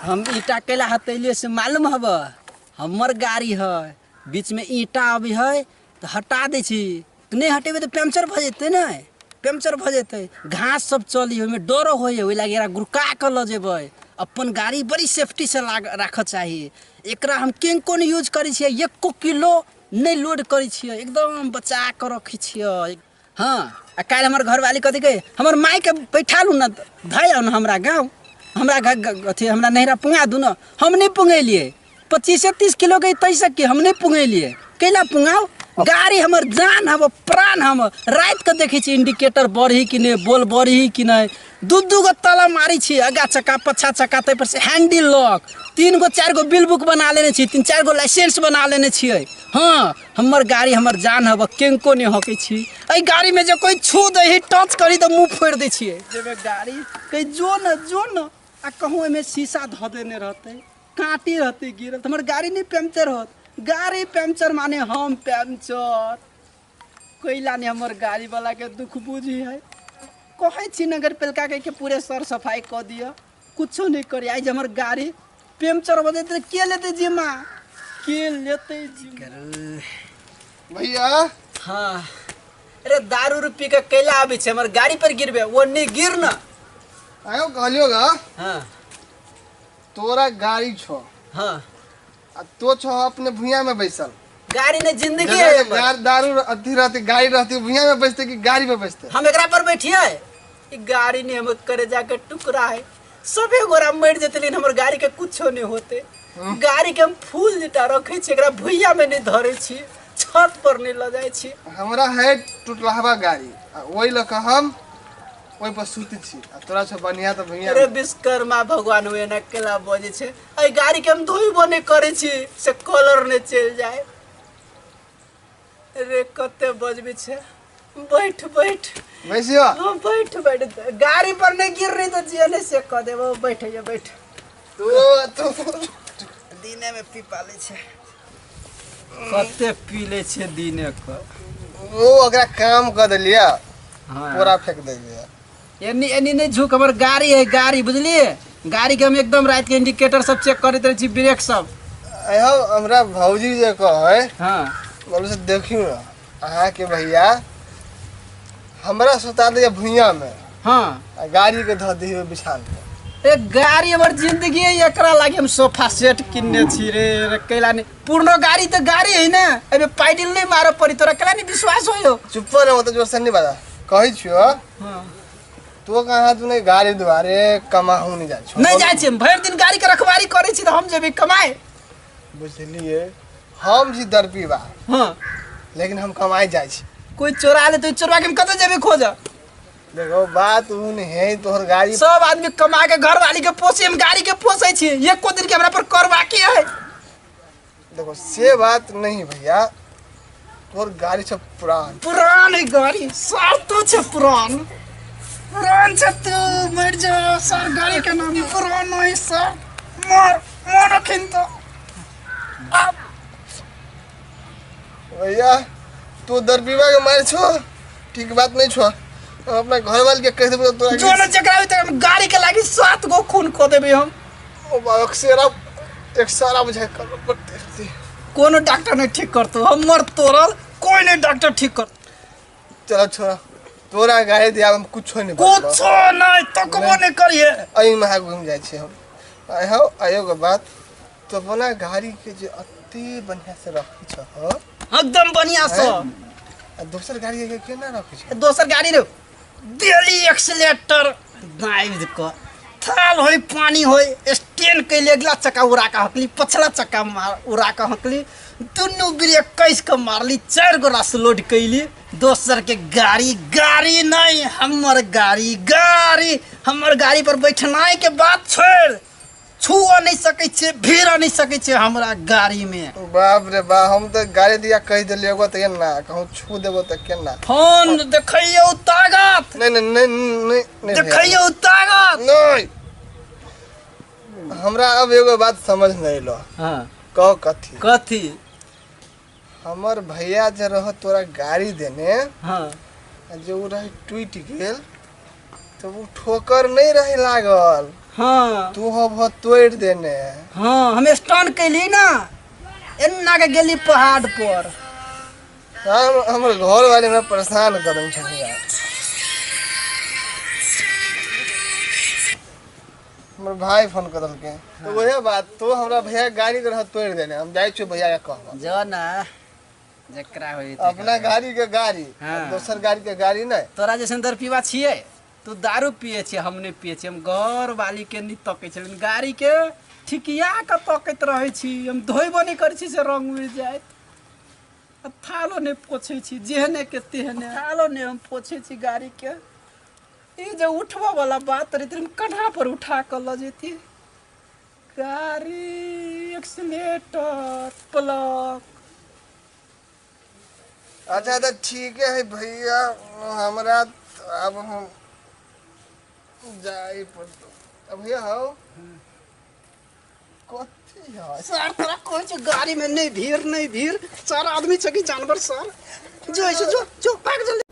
हम ईटा कैला हतैले से मालूम हब हमर गाड़ी है बीच में ईटा अभी है तो हटा दे छी नहीं हटेबे तो पंचर भ जेते ना पंचर भ जेते घास सब चली ओमे डरो होय ओइ लागे गुरका के ल जेबै अपन गाड़ी बड़ी सेफ्टी से राख चाहिए एकरा हम किनको नहीं यूज करी छियै 1 किलो नहीं लोड करी छियै एकदम बचा के रखी छियै। हाँ आ काल हमर घरवाली कथी कहे हमर माई के बैठा लू ना धैल ना हमरा गाँव हमरा अथी हमरा नहरा पुंगा दू ना हम नहीं पुंगेलिए 25 से 30 किलो के तैसे के हम नहीं पुंगेलिए कैला पुंगाओ गाड़ी हमर जान हम प्राण हम रात के देखे छी इंडिकेटर बढ़ी कि नहीं बोल बढ़ी कि नहीं दू गो ताला मारी छी आगा चक्का पछा चक्का तै पर से हैंडल लॉक 3 गो 4 गो बिल बुक बना लेने छी 3-4 गो लाइसेंस बना लेने छियै। हाँ हमर गाड़ी हमर जान हब केनको नहीं हकै छी एहि गाड़ी में जो कोई छू दे ही टच करी तो मुंह फोड़ दे छियै जेबे गाड़ी कहीं जो न आ कहूँ एमे शीशा ध देने रहते कांटी रहते गिरल हमर गाड़ी नहीं पंचर होत गाड़ी पंचर माने हम पंचर कोइला ने हमर गाड़ी वाला के दुख बुझी है कहे छी नगर पालिका के पूरे सर सफाई क दिया कुछो नहीं करी आज हमर गाड़ी पंचर हो जाते के लेते जिम्मा के लेते भैया। हाँ अरे दारू रुपये का कैला आबे छे हमर गाड़ी पर गिरबे वो नहीं गिर ना आयो कहलियोगा। हाँ तोरा गाड़ी छो। हाँ आ तो छो अपने भुइया में बैसल गाड़ी ने जिंदगी है हमर दारू अथी रहती गाड़ी रहती भुइया में बैठते कि गाड़ी में बैठते हम एकरा पर बैठिए ई गाड़ी ने हम करे जाके टुकड़ा है सबे गोरा मर जेते लेकिन हमर गाड़ी के कुछो नहीं होते गाड़ी के हम फूल जिटा रखे छी एकरा भुइया में नहीं धरे छी छत पर नहीं ल जाय छी हमरा है टूटलावा गाड़ी ओइ लक हम ओइ पर सुती छी आ तोरा छ बनिया त भुइया अरे विश्वकर्मा भगवान हुए ना केला बजे छे एई गाड़ी के हम धोइबो नहीं करे छी से कलर नहीं चल जाए रे कते बजबे छे बैठ बैसियो हां बैठ गाड़ी पर नहीं गिर रही तो जियने से क देबो बैठ तो दिने में पी पाले छे कते पी ले छे दिने क वो अगरा काम कर देलिया हां पूरा फेंक देलिया एनी नहीं झुक हमर गाड़ी है गाड़ी बुझलिए गाड़ी के हम एकदम रात के इंडिकेटर सब चेक करते रहे छी ब्रेक सब आयो हमरा भौजी जे कहे हां बोले से देखियो ना अहाँ के भैया हमरा सुता दे भुइया में हां गाड़ी के ध दियो बिछान पे ए गाड़ी हमर जिंदगी है एकरा लागे हम सोफा सेट किनने छी रे कैला नहीं पूर्ण गाड़ी तो गाड़ी है ना एबे पाइडिल नहीं मारो पड़ी तोरा कैला नहीं विश्वास होयो चुप न मत जोर से नहीं बता कहि छियो हां तो कहाँ तू नहीं गाड़ी दुआरे कमाहू नहीं जाय छो नहीं जाय छी भर दिन गाड़ी के रखवारी करे छी तो हम जेबे कमाए बुझलिए हम जी दरपी बा हां लेकिन हम कमाई जाय छी कोई चोरा ले तो चोरवा के हम कत जेबे खोज देखो बात उन है तोहर गाड़ी सब आदमी कमा के घर वाली के पोसे हम गाड़ी के पोसे छी एक को दिन के हमरा पर कर बाकी है देखो से बात नहीं भैया तोहर गाड़ी सब पुरान है गाड़ी सर तो छे पुरान छे तू मर जा सर गाड़ी के नाम पुरान है सर मोर रखिन तो भैया तू दरपीवा के मारे छो ठीक बात नहीं छो अपना घर वाले के कह देबो तोरा जो न चकरावे त गाड़ी के लागी 7 गो खून खो देबे हम ओ अक्सर एक सारा बुझाय कर पड़ते कोनो डॉक्टर नहीं ठीक करतो हमर तोरल कोई नहीं डॉक्टर ठीक कर चलो छोरा तोरा गाड़ी दिया हम कुछ नहीं कुछ नहीं तकबो नहीं करिए अई महा घूम जाय छे हम आयो के बात तो अपना गाड़ी के जे अति बढ़िया से रखी छ हो एकदम बढ़िया से दोसर गाड़ी के केना रखी छ दोसर गाड़ी रे डेली एक्सीलेटर दाइब क थाल होई पानी होई स्टैंड कैले अगला चक्का उड़ा का हकली पछला चक्का मार उड़ा का हकली दोनों ब्रेक कैस के मारली 4 गो रास लोड कैली दोसर के गाड़ी नहीं हमर गाड़ी पर बैठनाई के बात छोड़ छुआ नहीं सके छे भीड़ नहीं सके छे हमरा गाड़ी में बाप रे बा हम तो गाड़ी दिया कह देलियो त केना कहूं छू देबो त केना फोन देखैयो ताकत नहीं देखैयो ताकत नहीं हमरा अब एगो बात समझ नहीं लो हां कह कथी हमर भैया जे रह तोरा गाड़ी देने हां जो रह टूट गेल तो वो ठोकर नहीं रहे लागल, हाँ तू हो तोड़ देने। हाँ हम स्टन कैली ना, एन्ना के गेली पहाड़ पर। हमर घर वाले में परेशान कदम छे यार। हमर भाई फोन करल के तो वही बात, तो हमरा भैया गाड़ी के रह तोड़ देने, हम जाई छु भैया के कहब जो ना जकरा होई अपना गाड़ी के गाड़ी, हाँ। दोसर गाड़ी के गाड़ी नहीं। तोरा जैसन दर पीवा छिए, तू दारू पिए छिए, हम नहीं पिए छिए। हम घर वाली के नहीं तकै छलिन, गाड़ी के ठिकिया के तकैत रहै छी। हम धोइबो नहीं करै छी से रंग उड़ जाए, थालो नहीं पोछै छी, जेहने के तेहने थालो नहीं हम पोछै छी गाड़ी के। ई जे उठवा वाला बात रही तुम कन्हा पर उठा कर ल जेती गाड़ी, एक्सीलेटर, प्लग। अच्छा तो ठीक है भैया, हमरा अब हम जाई पड़तो। अब भैया हो कथी है सर तोरा कोई छ गाड़ी में नहीं भीड़, नहीं भीड़, सर आदमी छ कि जानवर सर? जो ऐसे जो भाग जल्दी।